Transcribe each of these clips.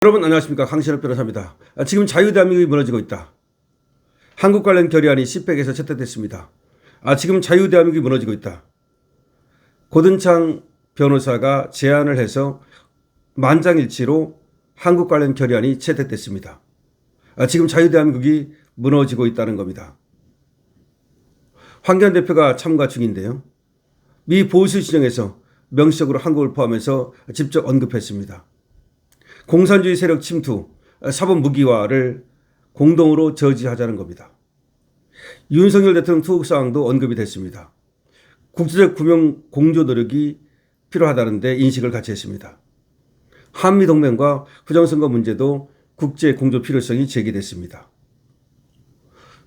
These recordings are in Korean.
여러분 안녕하십니까, 강신업 변호사입니다. 지금 자유대한민국이 무너지고 있다. 한국 관련 결의안이 CPEC에서 채택됐습니다. 지금 자유대한민국이 무너지고 있다. 고든창 변호사가 제안을 해서 만장일치로 한국 관련 결의안이 채택됐습니다. 지금 자유대한민국이 무너지고 있다는 겁니다. 황교안 대표가 참가 중인데요. 미 보수 진영에서 명시적으로 한국을 포함해서 직접 언급했습니다. 공산주의 세력 침투, 사법 무기화를 공동으로 저지하자는 겁니다. 윤석열 대통령 투옥 사항도 언급이 됐습니다. 국제적 구명 공조 노력이 필요하다는데 인식을 같이 했습니다. 한미동맹과 부정선거 문제도 국제 공조 필요성이 제기됐습니다.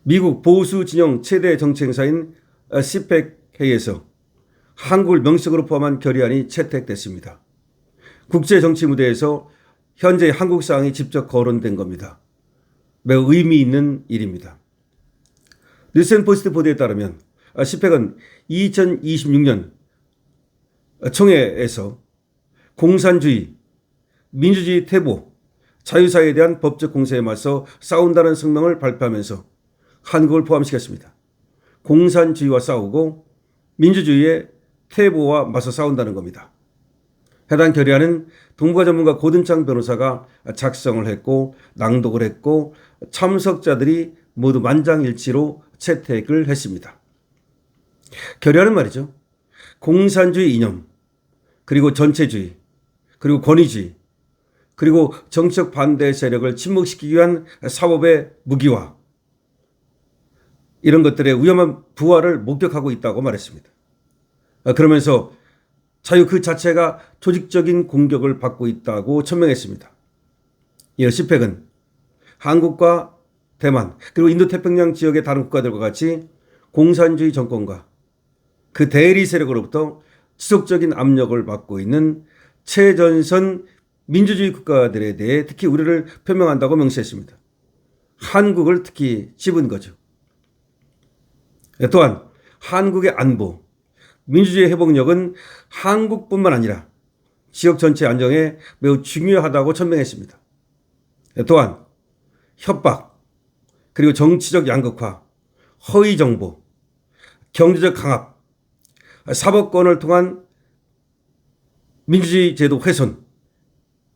미국 보수 진영 최대 정치 행사인 CPEC 회의에서 한국을 명시적으로 포함한 결의안이 채택됐습니다. 국제 정치 무대에서 현재 한국 사항이 직접 거론된 겁니다. 매우 의미 있는 일입니다. 뉴스앤포스트 보도에 따르면 CPEC은 2026년 총회에서 공산주의, 민주주의 퇴보, 자유사회에 대한 법적 공세에 맞서 싸운다는 성명을 발표하면서 한국을 포함시켰습니다. 공산주의와 싸우고 민주주의의 퇴보와 맞서 싸운다는 겁니다. 해당 결의안은 동북아 전문가 고든창 변호사가 작성을 했고 낭독을 했고 참석자들이 모두 만장일치로 채택을 했습니다. 결의안은 말이죠, 공산주의 이념, 그리고 전체주의, 그리고 권위주의, 그리고 정책 반대 세력을 침묵시키기 위한 사법의 무기화, 이런 것들의 위험한 부활을 목격하고 있다고 말했습니다. 그러면서 자유 그 자체가 조직적인 공격을 받고 있다고 천명했습니다. 이 CPEC은 한국과 대만 그리고 인도태평양 지역의 다른 국가들과 같이 공산주의 정권과 그 대리 세력으로부터 지속적인 압력을 받고 있는 최전선 민주주의 국가들에 대해 특히 우려를 표명한다고 명시했습니다. 한국을 특히 집은 거죠. 또한 한국의 안보, 민주주의 회복력은 한국뿐만 아니라 지역 전체 안정에 매우 중요하다고 천명했습니다. 또한 협박, 그리고 정치적 양극화, 허위 정보, 경제적 강압, 사법권을 통한 민주주의 제도 훼손,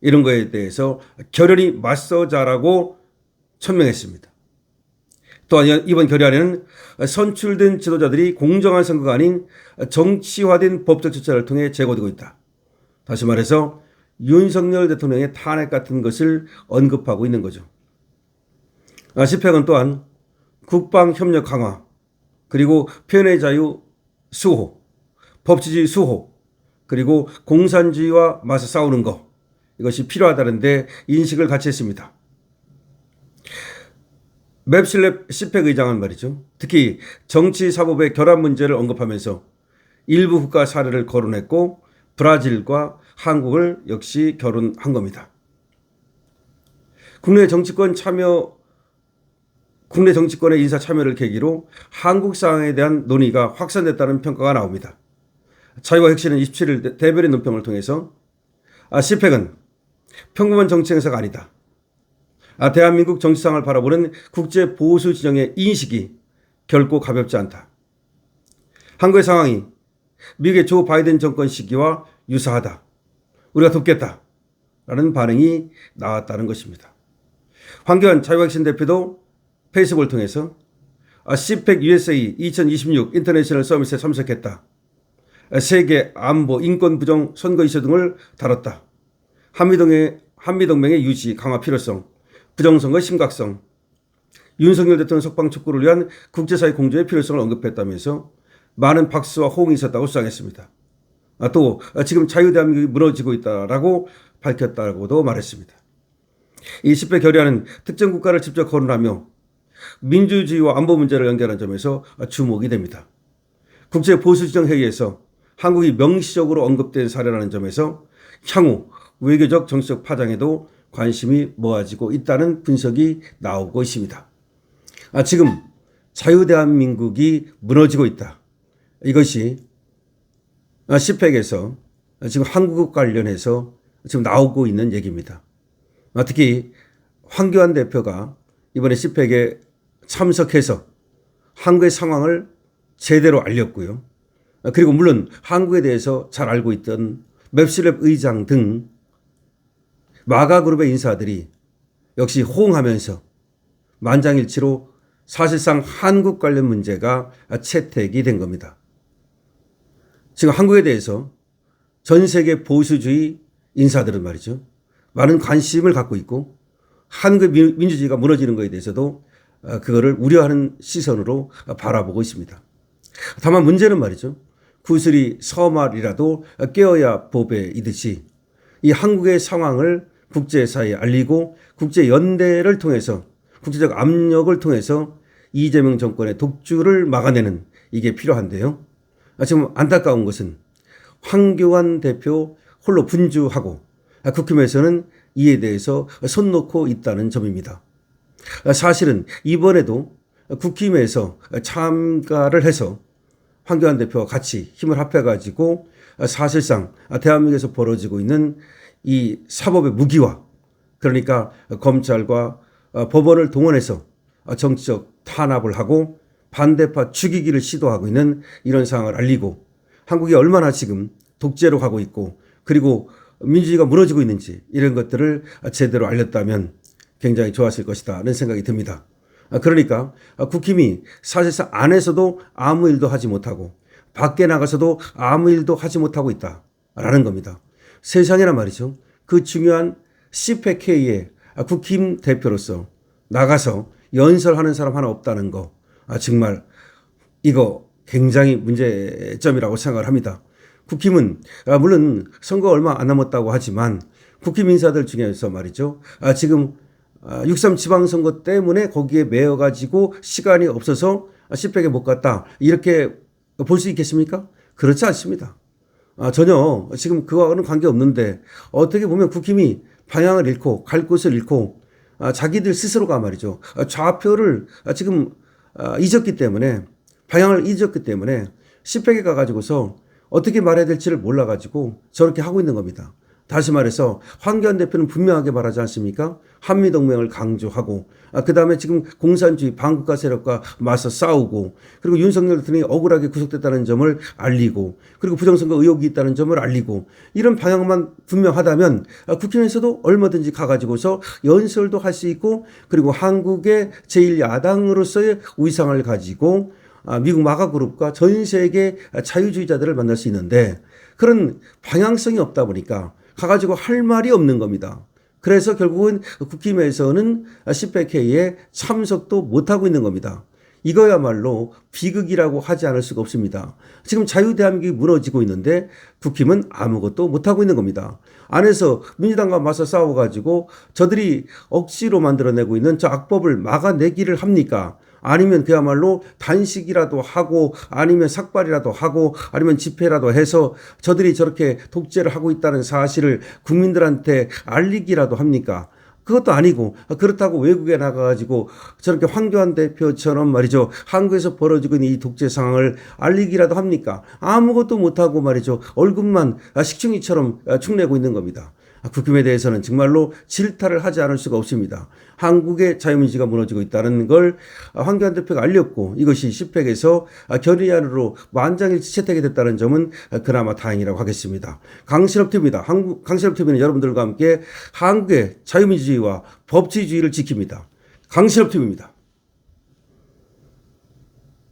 이런 거에 대해서 결연히 맞서자라고 천명했습니다. 또한 이번 결의안에는 선출된 지도자들이 공정한 선거가 아닌 정치화된 법적 절차를 통해 제거되고 있다. 다시 말해서 윤석열 대통령의 탄핵 같은 것을 언급하고 있는 거죠. CPEC은 또한 국방협력 강화, 그리고 표현의 자유 수호, 법치주의 수호, 그리고 공산주의와 맞서 싸우는 것, 이것이 필요하다는데 인식을 같이 했습니다. 맵실렙 CPEC 의장은 말이죠, 특히 정치 사법의 결합 문제를 언급하면서 일부 국가 사례를 거론했고 브라질과 한국을 역시 거론한 겁니다. 국내 정치권의 인사 참여를 계기로 한국 상황에 대한 논의가 확산됐다는 평가가 나옵니다. 자유와 혁신은 27일 대변인 논평을 통해서 CPEC은 평범한 정치 행사가 아니다. 대한민국 정치상을 바라보는 국제 보수 진영의 인식이 결코 가볍지 않다. 한국의 상황이 미국의 조 바이든 정권 시기와 유사하다. 우리가 돕겠다. 라는 반응이 나왔다는 것입니다. 황교안 자유혁신 대표도 페이스북을 통해서 CPEC USA 2026 인터내셔널 서밋에 참석했다. 세계 안보, 인권 부정, 선거 이슈 등을 다뤘다. 한미동맹의 유지, 강화 필요성, 부정선거의 심각성, 윤석열 대통령 석방 촉구를 위한 국제사회 공조의 필요성을 언급했다면서 많은 박수와 호응이 있었다고 주장했습니다. 또 지금 자유대한민국이 무너지고 있다라고 밝혔다고도 말했습니다. 이 CPEC 결의안은 특정 국가를 직접 거론하며 민주주의와 안보 문제를 연결한 점에서 주목이 됩니다. 국제보수지정회의에서 한국이 명시적으로 언급된 사례라는 점에서 향후 외교적 정치적 파장에도 관심이 모아지고 있다는 분석이 나오고 있습니다. 지금 자유대한민국이 무너지고 있다. 이것이 CPEC에서 지금 한국 관련해서 지금 나오고 있는 얘기입니다. 특히 황교안 대표가 이번에 CPEC에 참석해서 한국의 상황을 제대로 알렸고요. 그리고 물론 한국에 대해서 잘 알고 있던 맵실랩 의장 등 마가그룹의 인사들이 역시 호응하면서 만장일치로 사실상 한국 관련 문제가 채택이 된 겁니다. 지금 한국에 대해서 전 세계 보수주의 인사들은 말이죠. 많은 관심을 갖고 있고 한국의 민주주의가 무너지는 것에 대해서도 그거를 우려하는 시선으로 바라보고 있습니다. 다만 문제는 말이죠. 구슬이 서말이라도 깨어야 보배이듯이 이 한국의 상황을 국제사회에 알리고 국제연대를 통해서 국제적 압력을 통해서 이재명 정권의 독주를 막아내는 이게 필요한데요. 지금 안타까운 것은 황교안 대표 홀로 분주하고 국힘에서는 이에 대해서 손 놓고 있다는 점입니다. 사실은 이번에도 국힘에서 참가를 해서 황교안 대표와 같이 힘을 합해가지고 사실상 대한민국에서 벌어지고 있는 이 사법의 무기화, 그러니까 검찰과 법원을 동원해서 정치적 탄압을 하고 반대파 죽이기를 시도하고 있는 이런 상황을 알리고 한국이 얼마나 지금 독재로 가고 있고 그리고 민주주의가 무너지고 있는지 이런 것들을 제대로 알렸다면 굉장히 좋았을 것이다는 생각이 듭니다. 그러니까 국힘이 사실상 안에서도 아무 일도 하지 못하고 밖에 나가서도 아무 일도 하지 못하고 있다라는 겁니다. 세상에나 말이죠. 그 중요한 CPEC에 국힘 대표로서 나가서 연설하는 사람 하나 없다는 거 정말 이거 굉장히 문제점이라고 생각을 합니다. 국힘은 물론 선거 얼마 안 남았다고 하지만 국힘 인사들 중에서 말이죠. 지금 6.3 지방선거 때문에 거기에 매여가지고 시간이 없어서 CPEC에 못 갔다 이렇게 볼 수 있겠습니까? 그렇지 않습니다. 전혀 지금 그거와는 관계없는데 어떻게 보면 국힘이 방향을 잃고 갈 곳을 잃고 자기들 스스로가 말이죠. 좌표를 지금 잊었기 때문에 방향을 잊었기 때문에 CPEC에 가가지고서 어떻게 말해야 될지를 몰라가지고 저렇게 하고 있는 겁니다. 다시 말해서 황교안 대표는 분명하게 말하지 않습니까? 한미동맹을 강조하고 그다음에 지금 공산주의 반국가 세력과 맞서 싸우고 그리고 윤석열 대통령이 억울하게 구속됐다는 점을 알리고 그리고 부정선거 의혹이 있다는 점을 알리고 이런 방향만 분명하다면 국힘에서도 얼마든지 가가지고서 연설도 할 수 있고 그리고 한국의 제1야당으로서의 위상을 가지고 미국 마가그룹과 전 세계 자유주의자들을 만날 수 있는데 그런 방향성이 없다 보니까 가가지고 할 말이 없는 겁니다. 그래서 결국은 국힘에서는 CPEC에 참석도 못하고 있는 겁니다. 이거야말로 비극이라고 하지 않을 수가 없습니다. 지금 자유대한민국이 무너지고 있는데 국힘은 아무것도 못하고 있는 겁니다. 안에서 민주당과 맞서 싸워가지고 저들이 억지로 만들어내고 있는 저 악법을 막아내기를 합니까? 아니면 그야말로 단식이라도 하고 아니면 삭발이라도 하고 아니면 집회라도 해서 저들이 저렇게 독재를 하고 있다는 사실을 국민들한테 알리기라도 합니까? 그것도 아니고 그렇다고 외국에 나가가지고 저렇게 황교안 대표처럼 말이죠. 한국에서 벌어지고 있는 이 독재 상황을 알리기라도 합니까? 아무것도 못하고 말이죠. 얼굴만 식충이처럼 축내고 있는 겁니다. 국힘에 대해서는 정말로 질타를 하지 않을 수가 없습니다. 한국의 자유민주주의가 무너지고 있다는 걸 황교안 대표가 알렸고 이것이 CPEC에서 결의안으로 만장일치 채택이 됐다는 점은 그나마 다행이라고 하겠습니다. 강신업TV입니다. 강신업TV는 여러분들과 함께 한국의 자유민주주의와 법치주의를 지킵니다. 강신업TV입니다.